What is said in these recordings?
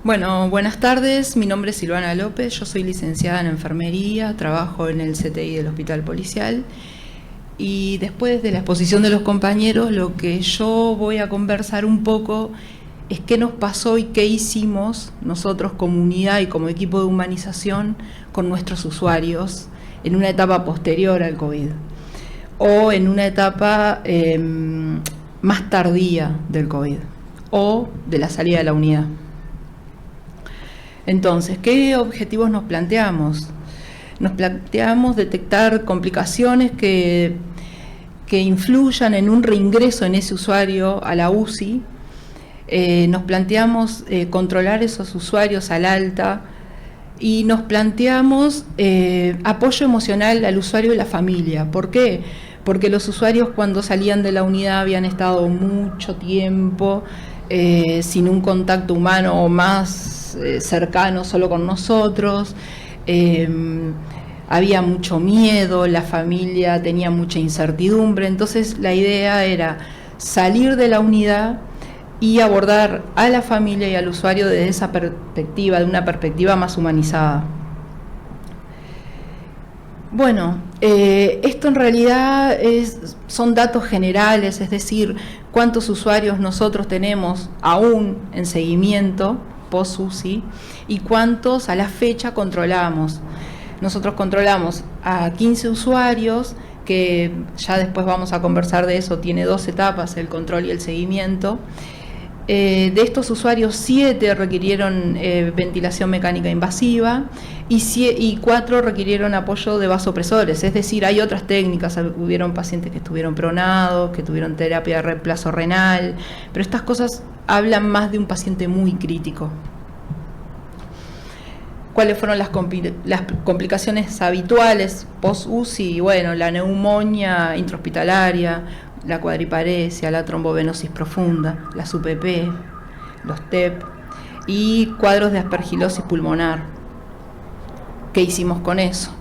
Bueno, buenas tardes, mi nombre es Silvana López, yo soy licenciada en enfermería, trabajo en el CTI del Hospital Policial y después de la exposición de los compañeros lo que yo voy a conversar un poco es qué nos pasó y qué hicimos nosotros como unidad y como equipo de humanización con nuestros usuarios en una etapa posterior al COVID o en una etapa más tardía del COVID o de la salida de la unidad. Entonces, ¿qué objetivos nos planteamos? Nos planteamos detectar complicaciones que influyan en un reingreso en ese usuario a la UCI. Nos planteamos controlar esos usuarios al alta y nos planteamos apoyo emocional al usuario y la familia. ¿Por qué? Porque los usuarios cuando salían de la unidad habían estado mucho tiempo sin un contacto humano más cercano solo con nosotros, había mucho miedo, la familia tenía mucha incertidumbre, entonces la idea era salir de la unidad y abordar a la familia y al usuario desde esa perspectiva, de una perspectiva más humanizada. Bueno, esto en realidad son datos generales, es decir, cuántos usuarios nosotros tenemos aún en seguimiento post-UCI y cuántos a la fecha controlamos. Nosotros controlamos a 15 usuarios, que ya después vamos a conversar de eso, tiene 2 etapas, el control y el seguimiento. De estos usuarios, 7 requirieron ventilación mecánica invasiva y 4 requirieron apoyo de vasopresores, es decir, hay otras técnicas, hubieron pacientes que estuvieron pronados, que tuvieron terapia de reemplazo renal, pero estas cosas hablan más de un paciente muy crítico. ¿Cuáles fueron las complicaciones habituales post-UCI? Bueno, la neumonía intrahospitalaria, la cuadriparesia, la trombovenosis profunda, las UPP, los TEP y cuadros de aspergilosis pulmonar. ¿Qué hicimos con eso?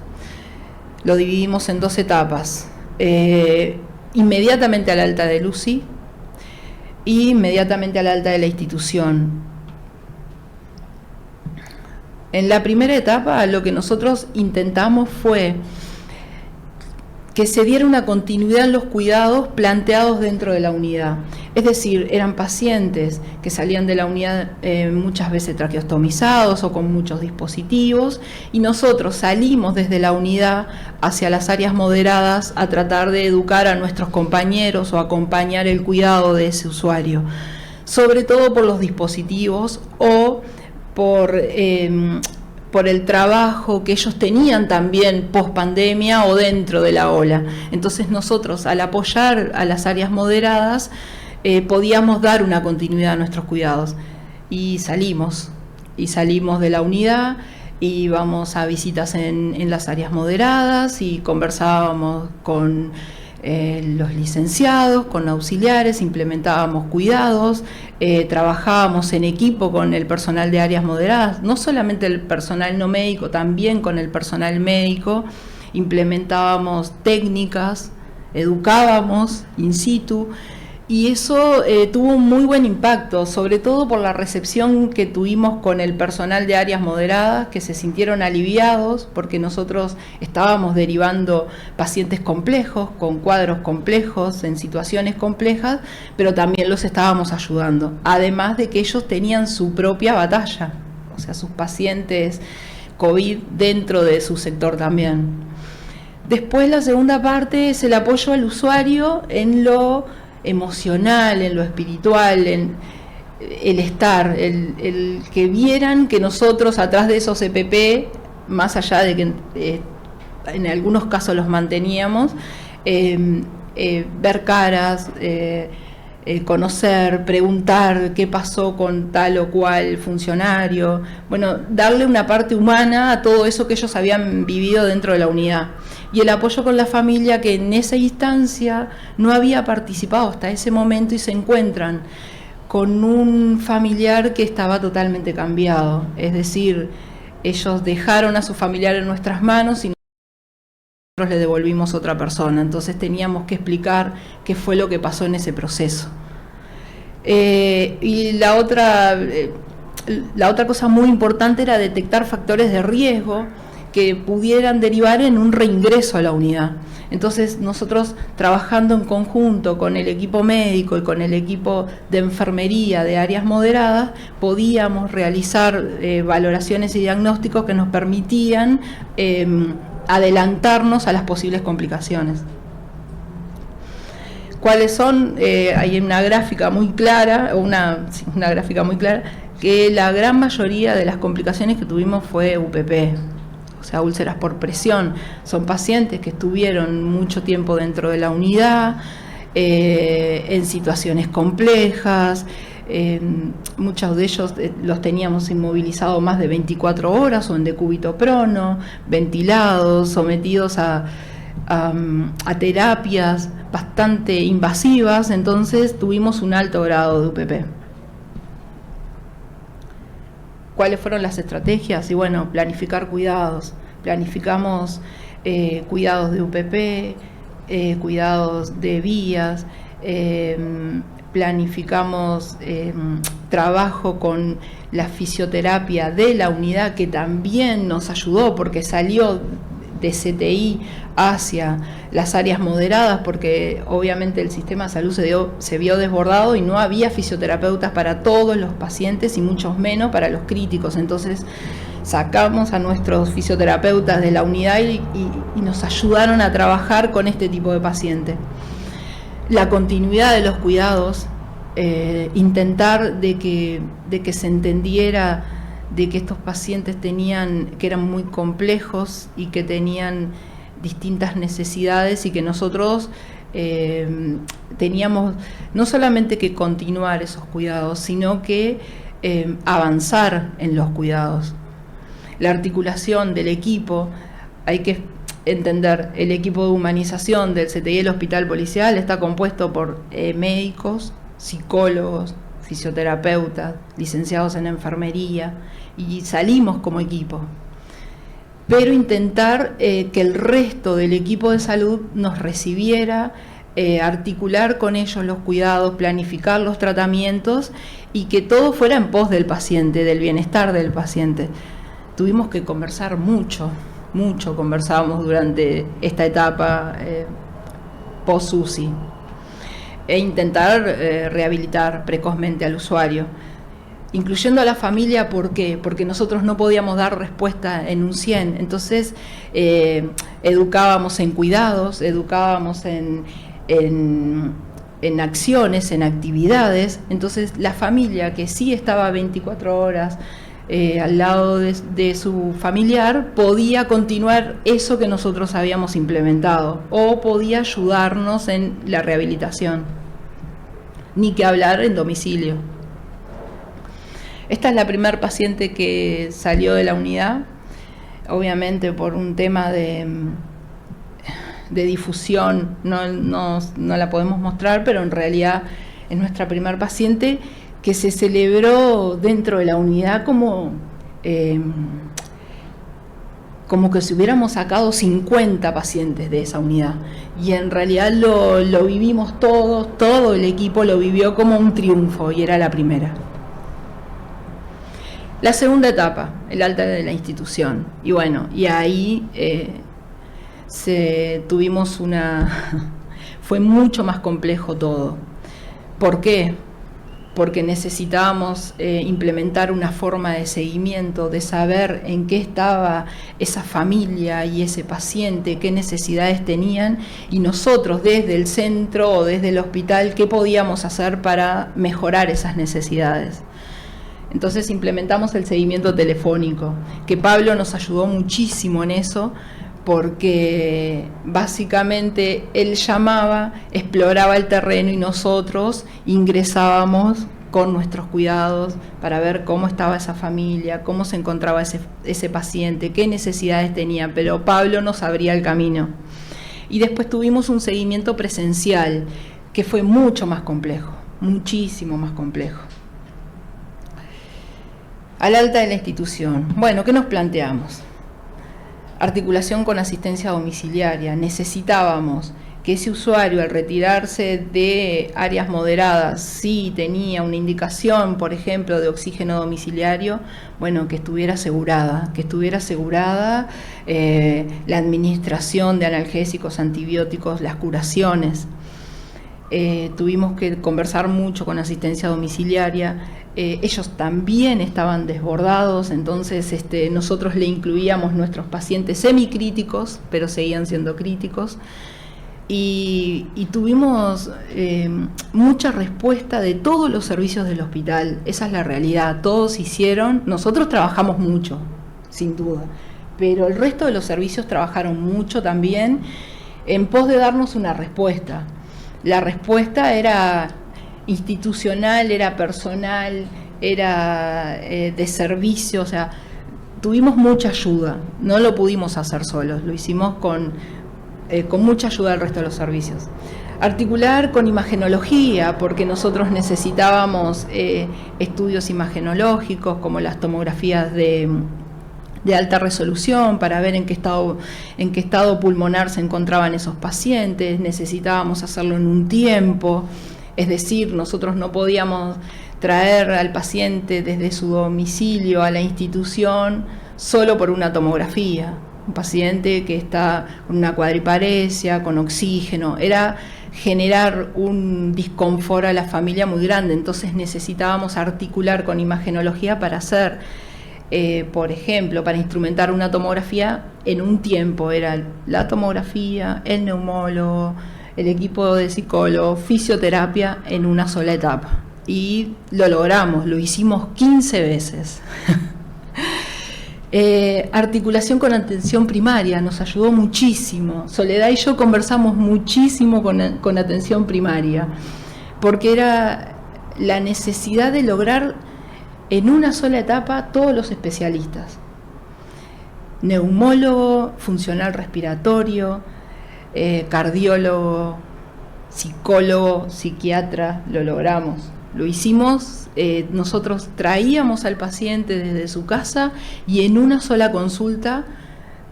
Lo dividimos en 2 etapas. Inmediatamente al alta del UCI y inmediatamente al alta de la institución. En la primera etapa lo que nosotros intentamos fue que se diera una continuidad en los cuidados planteados dentro de la unidad. Es decir, eran pacientes que salían de la unidad muchas veces traqueostomizados o con muchos dispositivos, y nosotros salimos desde la unidad hacia las áreas moderadas a tratar de educar a nuestros compañeros o acompañar el cuidado de ese usuario, sobre todo por los dispositivos o por el trabajo que ellos tenían también post pandemia o dentro de la ola. Entonces nosotros, al apoyar a las áreas moderadas, podíamos dar una continuidad a nuestros cuidados. Y salimos de la unidad, íbamos a visitas en las áreas moderadas y conversábamos con los licenciados, con auxiliares, implementábamos cuidados, trabajábamos en equipo con el personal de áreas moderadas, no solamente el personal no médico, también con el personal médico, implementábamos técnicas, educábamos in situ, y eso tuvo un muy buen impacto, sobre todo por la recepción que tuvimos con el personal de áreas moderadas, que se sintieron aliviados porque nosotros estábamos derivando pacientes complejos, con cuadros complejos, en situaciones complejas, pero también los estábamos ayudando, además de que ellos tenían su propia batalla, o sea, sus pacientes COVID dentro de su sector también. Después la segunda parte es el apoyo al usuario en lo emocional, en lo espiritual, en el estar, el que vieran que nosotros atrás de esos EPP, más allá de que en algunos casos los manteníamos, ver caras, conocer, preguntar qué pasó con tal o cual funcionario, bueno, darle una parte humana a todo eso que ellos habían vivido dentro de la unidad. Y el apoyo con la familia, que en esa instancia no había participado hasta ese momento y se encuentran con un familiar que estaba totalmente cambiado. Es decir, ellos dejaron a su familiar en nuestras manos y nosotros le devolvimos a otra persona. Entonces teníamos que explicar qué fue lo que pasó en ese proceso. Y la otra la otra cosa muy importante era detectar factores de riesgo que pudieran derivar en un reingreso a la unidad. Entonces nosotros, trabajando en conjunto con el equipo médico y con el equipo de enfermería de áreas moderadas, podíamos realizar valoraciones y diagnósticos que nos permitían adelantarnos a las posibles complicaciones. ¿Cuáles son? Hay una gráfica muy clara, una gráfica muy clara, que la gran mayoría de las complicaciones que tuvimos fue UPP. O sea, úlceras por presión. Son pacientes que estuvieron mucho tiempo dentro de la unidad, en situaciones complejas. Muchos de ellos los teníamos inmovilizados más de 24 horas o en decúbito prono, ventilados, sometidos a terapias bastante invasivas. Entonces tuvimos un alto grado de UPP. ¿Cuáles fueron las estrategias? Y bueno, planificar cuidados. Planificamos cuidados de UPP, cuidados de vías, planificamos trabajo con la fisioterapia de la unidad, que también nos ayudó porque salió de CTI hacia las áreas moderadas, porque obviamente el sistema de salud se vio desbordado y no había fisioterapeutas para todos los pacientes y muchos menos para los críticos. Entonces sacamos a nuestros fisioterapeutas de la unidad y nos ayudaron a trabajar con este tipo de pacientes. La continuidad de los cuidados, intentar de que se entendiera de que estos pacientes que eran muy complejos y que tenían distintas necesidades, y que nosotros teníamos no solamente que continuar esos cuidados, sino que avanzar en los cuidados. La articulación del equipo, hay que entender, el equipo de humanización del CTI del Hospital Policial está compuesto por médicos, psicólogos, fisioterapeutas, licenciados en enfermería, y salimos como equipo. Pero intentar que el resto del equipo de salud nos recibiera, articular con ellos los cuidados, planificar los tratamientos y que todo fuera en pos del paciente, del bienestar del paciente. Tuvimos que conversar mucho conversábamos durante esta etapa post-UCI, e intentar rehabilitar precozmente al usuario, incluyendo a la familia. ¿Por qué? Porque nosotros no podíamos dar respuesta en un 100, entonces educábamos en cuidados, educábamos en acciones, en actividades. Entonces la familia, que sí estaba 24 horas al lado de su familiar, podía continuar eso que nosotros habíamos implementado, o podía ayudarnos en la rehabilitación, ni que hablar en domicilio. Esta es la primer paciente que salió de la unidad, obviamente por un tema de difusión no la podemos mostrar, pero en realidad es nuestra primer paciente que se celebró dentro de la unidad como que si hubiéramos sacado 50 pacientes de esa unidad, y en realidad lo vivimos todos, todo el equipo lo vivió como un triunfo, y era la primera. La segunda etapa, el alta de la institución, y bueno, y ahí tuvimos fue mucho más complejo todo. ¿Por qué? Porque necesitábamos implementar una forma de seguimiento, de saber en qué estaba esa familia y ese paciente, qué necesidades tenían, y nosotros desde el centro o desde el hospital, qué podíamos hacer para mejorar esas necesidades. Entonces implementamos el seguimiento telefónico, que Pablo nos ayudó muchísimo en eso, porque básicamente él llamaba, exploraba el terreno y nosotros ingresábamos con nuestros cuidados para ver cómo estaba esa familia, cómo se encontraba ese paciente, qué necesidades tenía, pero Pablo nos abría el camino. Y después tuvimos un seguimiento presencial, que fue mucho más complejo, muchísimo más complejo. Al alta de la institución, bueno, ¿qué nos planteamos? Articulación con asistencia domiciliaria. Necesitábamos que ese usuario, al retirarse de áreas moderadas, sí tenía una indicación, por ejemplo, de oxígeno domiciliario, bueno, que estuviera asegurada la administración de analgésicos, antibióticos, las curaciones. Tuvimos que conversar mucho con asistencia domiciliaria. Ellos también estaban desbordados, entonces nosotros le incluíamos nuestros pacientes semicríticos, pero seguían siendo críticos. Y tuvimos mucha respuesta de todos los servicios del hospital. Esa es la realidad, todos hicieron. Nosotros trabajamos mucho, sin duda, pero el resto de los servicios trabajaron mucho también en pos de darnos una respuesta. La respuesta era institucional, era personal, era de servicio, o sea, tuvimos mucha ayuda, no lo pudimos hacer solos, lo hicimos con mucha ayuda del resto de los servicios. Articular con imagenología, porque nosotros necesitábamos estudios imagenológicos como las tomografías de alta resolución para ver en qué estado pulmonar se encontraban esos pacientes. Necesitábamos hacerlo en un tiempo, es decir, nosotros no podíamos traer al paciente desde su domicilio a la institución solo por una tomografía. Un paciente que está con una cuadriparesia, con oxígeno, era generar un disconfort a la familia muy grande, entonces necesitábamos articular con imagenología para hacer, por ejemplo, para instrumentar una tomografía en un tiempo, era la tomografía, el neumólogo, el equipo de psicólogo, fisioterapia en una sola etapa. Y lo logramos, lo hicimos 15 veces. Articulación con atención primaria, nos ayudó muchísimo. Soledad y yo conversamos muchísimo con atención primaria, porque era la necesidad de lograr en una sola etapa todos los especialistas. Neumólogo, funcional respiratorio, cardiólogo, psicólogo, psiquiatra, lo logramos. Lo hicimos, nosotros traíamos al paciente desde su casa y en una sola consulta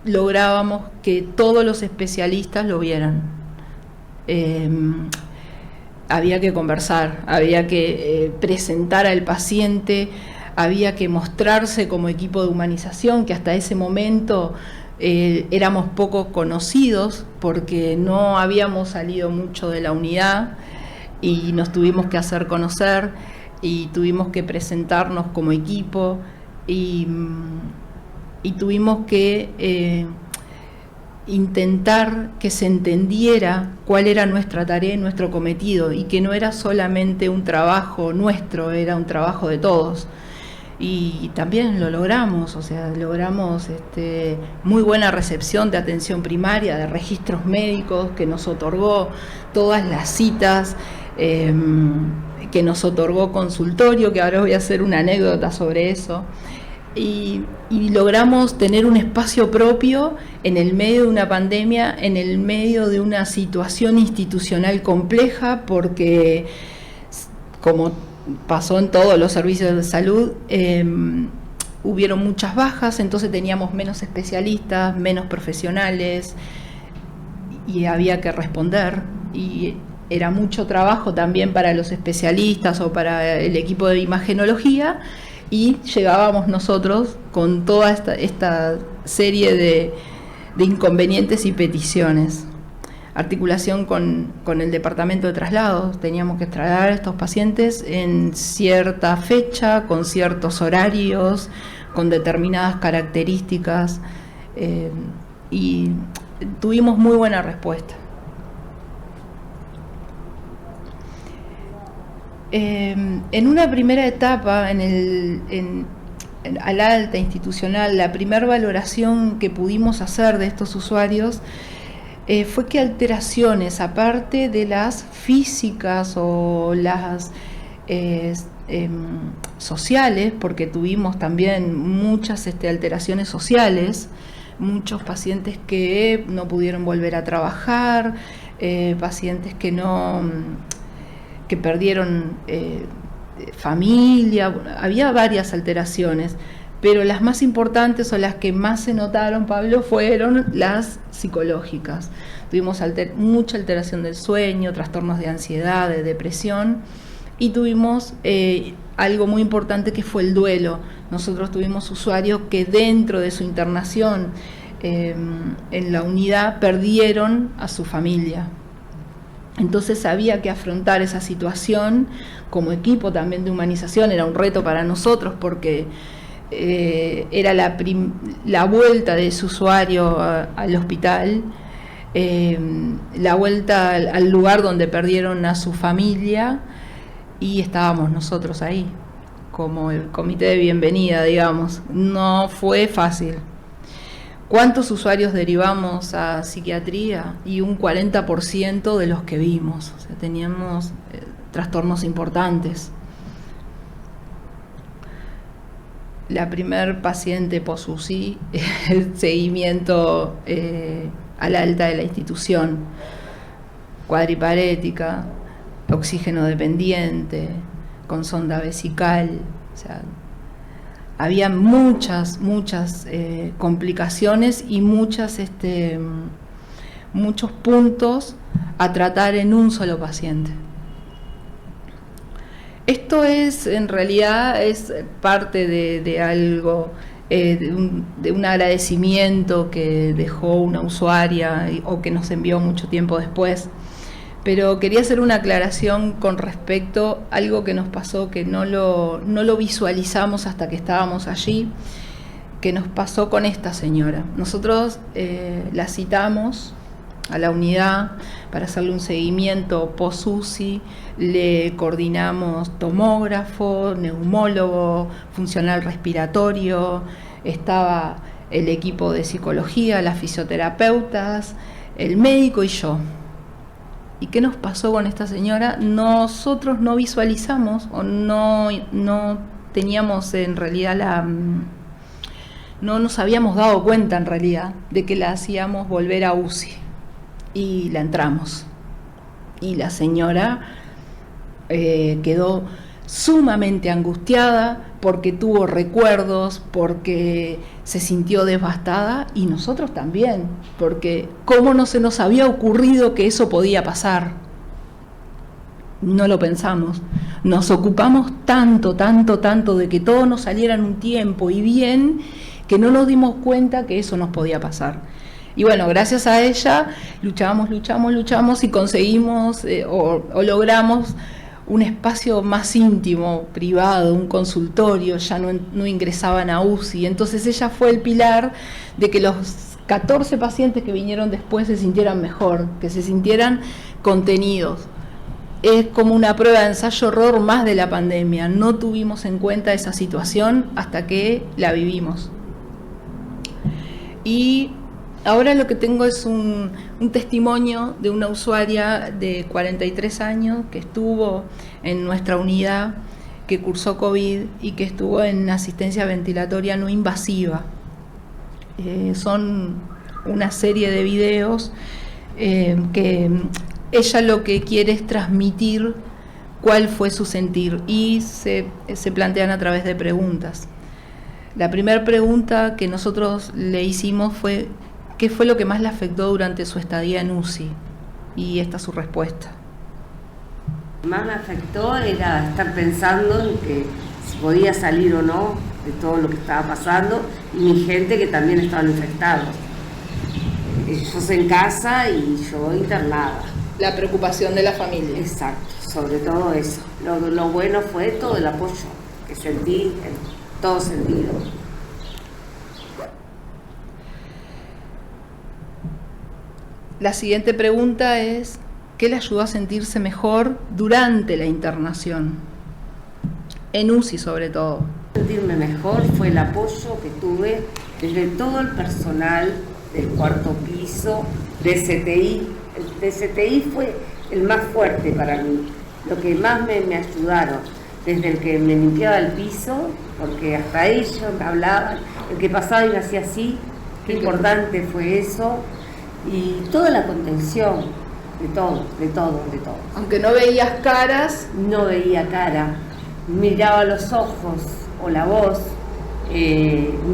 lográbamos que todos los especialistas lo vieran. Había que conversar, había que presentar al paciente, había que mostrarse como equipo de humanización, que hasta ese momento éramos poco conocidos porque no habíamos salido mucho de la unidad. Y nos tuvimos que hacer conocer y tuvimos que presentarnos como equipo y tuvimos que intentar que se entendiera cuál era nuestra tarea y nuestro cometido y que no era solamente un trabajo nuestro, era un trabajo de todos. Y también lo logramos, o sea, logramos muy buena recepción de atención primaria, de registros médicos que nos otorgó todas las citas, que nos otorgó consultorio, que ahora voy a hacer una anécdota sobre eso, y logramos tener un espacio propio en el medio de una pandemia, en el medio de una situación institucional compleja, porque como pasó en todos los servicios de salud, hubieron muchas bajas, entonces teníamos menos especialistas, menos profesionales y había que responder, y era mucho trabajo también para los especialistas o para el equipo de imagenología, y llegábamos nosotros con toda esta serie de inconvenientes y peticiones. Articulación con el departamento de traslados, teníamos que trasladar a estos pacientes en cierta fecha, con ciertos horarios, con determinadas características, y tuvimos muy buena respuesta. En una primera etapa, al alta institucional, la primera valoración que pudimos hacer de estos usuarios fue que alteraciones, aparte de las físicas o las sociales, porque tuvimos también muchas alteraciones sociales, muchos pacientes que no pudieron volver a trabajar, pacientes que perdieron familia, había varias alteraciones, pero las más importantes o las que más se notaron, Pablo, fueron las psicológicas. Tuvimos mucha alteración del sueño, trastornos de ansiedad, de depresión, y tuvimos algo muy importante que fue el duelo. Nosotros tuvimos usuarios que dentro de su internación en la unidad perdieron a su familia. Entonces había que afrontar esa situación como equipo también de humanización. Era un reto para nosotros porque era la vuelta de ese usuario al hospital, la vuelta al lugar donde perdieron a su familia, y estábamos nosotros ahí como el comité de bienvenida, digamos. No fue fácil. ¿Cuántos usuarios derivamos a psiquiatría? Y un 40% de los que vimos. O sea, teníamos trastornos importantes. La primer paciente post-UCI, el seguimiento al alta de la institución, cuadriparética, oxígeno dependiente, con sonda vesical, o sea, había muchas complicaciones y muchos puntos a tratar en un solo paciente. Esto es, en realidad, es parte de algo, de un agradecimiento que dejó una usuaria o que nos envió mucho tiempo después. Pero quería hacer una aclaración con respecto a algo que nos pasó, que no lo visualizamos hasta que estábamos allí, que nos pasó con esta señora. Nosotros la citamos a la unidad para hacerle un seguimiento post-UCI, le coordinamos tomógrafo, neumólogo, funcional respiratorio, estaba el equipo de psicología, las fisioterapeutas, el médico y yo. ¿Y qué nos pasó con esta señora? Nosotros no visualizamos o no teníamos en realidad no nos habíamos dado cuenta en realidad de que la hacíamos volver a UCI, y la entramos. Y la señora quedó sumamente angustiada porque tuvo recuerdos, porque se sintió devastada, y nosotros también, porque cómo no se nos había ocurrido que eso podía pasar. No lo pensamos. Nos ocupamos tanto de que todo nos saliera en un tiempo y bien, que no nos dimos cuenta que eso nos podía pasar. Y bueno, gracias a ella luchamos y conseguimos o logramos un espacio más íntimo, privado, un consultorio. Ya no ingresaban a UCI. Entonces ella fue el pilar de que los 14 pacientes que vinieron después se sintieran mejor, que se sintieran contenidos. Es como una prueba de ensayo-error más de la pandemia. No tuvimos en cuenta esa situación hasta que la vivimos. Y ahora lo que tengo es un testimonio de una usuaria de 43 años que estuvo en nuestra unidad, que cursó COVID y que estuvo en asistencia ventilatoria no invasiva. Son una serie de videos que ella lo que quiere es transmitir cuál fue su sentir, y se plantean a través de preguntas. La primera pregunta que nosotros le hicimos fue: ¿qué fue lo que más le afectó durante su estadía en UCI? Y esta es su respuesta. Lo que más me afectó era estar pensando en que si podía salir o no de todo lo que estaba pasando, y mi gente que también estaban infectados. Ellos en casa y yo internada. La preocupación de la familia. Exacto, sobre todo eso. Lo bueno fue todo el apoyo que sentí en todo sentido. La siguiente pregunta es: ¿qué le ayudó a sentirse mejor durante la internación? En UCI sobre todo. Sentirme mejor fue el apoyo que tuve desde todo el personal del cuarto piso, de CTI. El de CTI fue el más fuerte para mí, lo que más me ayudaron, desde el que me limpiaba el piso, porque hasta ellos me hablaban, el que pasaba y me hacía así, qué importante fue eso, y toda la contención, de todo. Aunque no veías caras. No veía cara, miraba los ojos o la voz,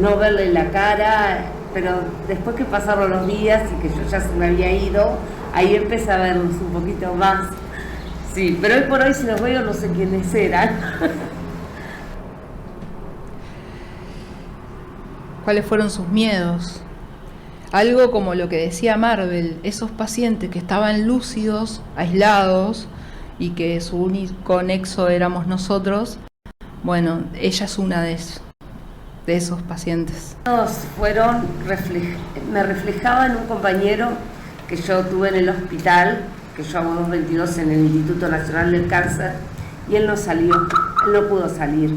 no verle la cara, pero después que pasaron los días y que yo ya se me había ido, ahí empecé a verlos un poquito más. Sí, pero hoy por hoy si los veo no sé quiénes eran. ¿Cuáles fueron sus miedos? Algo como lo que decía Marvel, esos pacientes que estaban lúcidos, aislados, y que su único nexo éramos nosotros. Bueno, ella es una de esos pacientes. Me reflejaba en un compañero que yo tuve en el hospital, que yo hago 222 en el Instituto Nacional del Cáncer, y él no salió, él no pudo salir.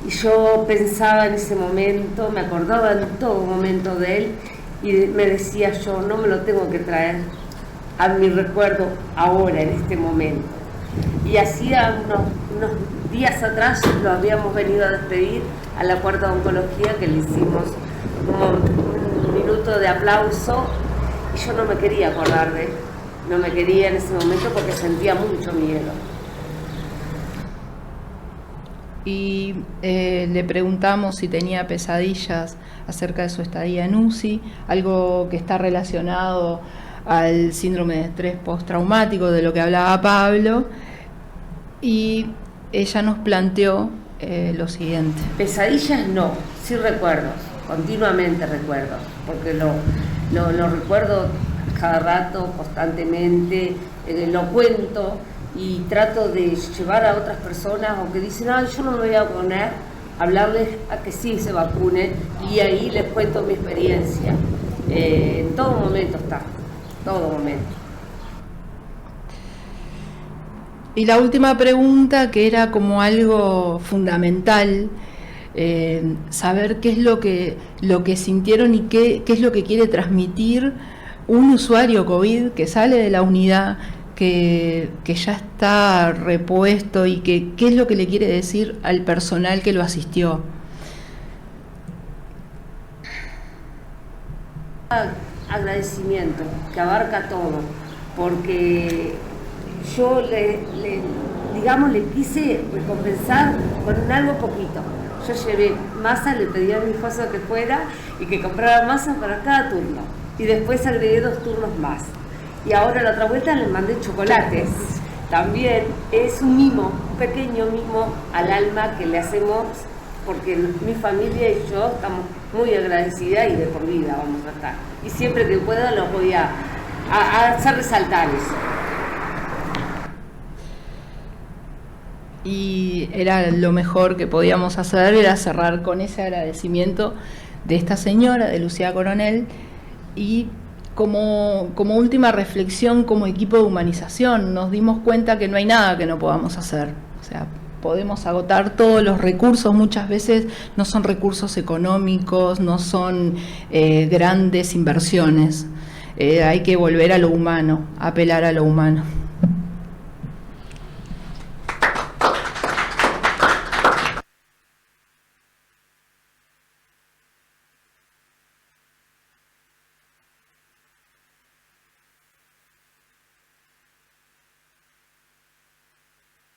Y yo pensaba en ese momento, me acordaba en todo momento de él, y me decía yo, no me lo tengo que traer a mi recuerdo ahora, en este momento. Y hacía unos días atrás lo habíamos venido a despedir a la cuarta oncología, que le hicimos un minuto de aplauso, y yo no me quería acordar de él, no me quería en ese momento porque sentía mucho miedo. Y le preguntamos si tenía pesadillas acerca de su estadía en UCI, algo que está relacionado al síndrome de estrés postraumático de lo que hablaba Pablo, y ella nos planteó lo siguiente. Pesadillas no, sí recuerdos, continuamente recuerdo, porque lo recuerdo cada rato, constantemente, lo cuento y trato de llevar a otras personas o que dicen, yo no me voy a poner, hablarles a que sí se vacunen, y ahí les cuento mi experiencia. En todo momento está, todo momento. Y la última pregunta, que era como algo fundamental, saber qué es lo que sintieron y qué es lo que quiere transmitir un usuario COVID que sale de la unidad, que ya está repuesto, y qué es lo que le quiere decir al personal que lo asistió. Agradecimiento, que abarca todo, porque yo le quise recompensar con algo poquito. Yo llevé masa, le pedí a mi esposo que fuera y que comprara masa para cada turno, y después agregué 2 turnos más. Y ahora la otra vuelta les mandé chocolates. También es un mimo, un pequeño mimo al alma que le hacemos, porque mi familia y yo estamos muy agradecidas y de por vida vamos a estar. Y siempre que pueda los voy a hacer resaltar eso. Y era lo mejor que podíamos hacer, era cerrar con ese agradecimiento de esta señora, de Lucía Coronel, y como última reflexión, como equipo de humanización, nos dimos cuenta que no hay nada que no podamos hacer. O sea, podemos agotar todos los recursos, muchas veces no son recursos económicos, no son grandes inversiones. Hay que volver a lo humano, apelar a lo humano.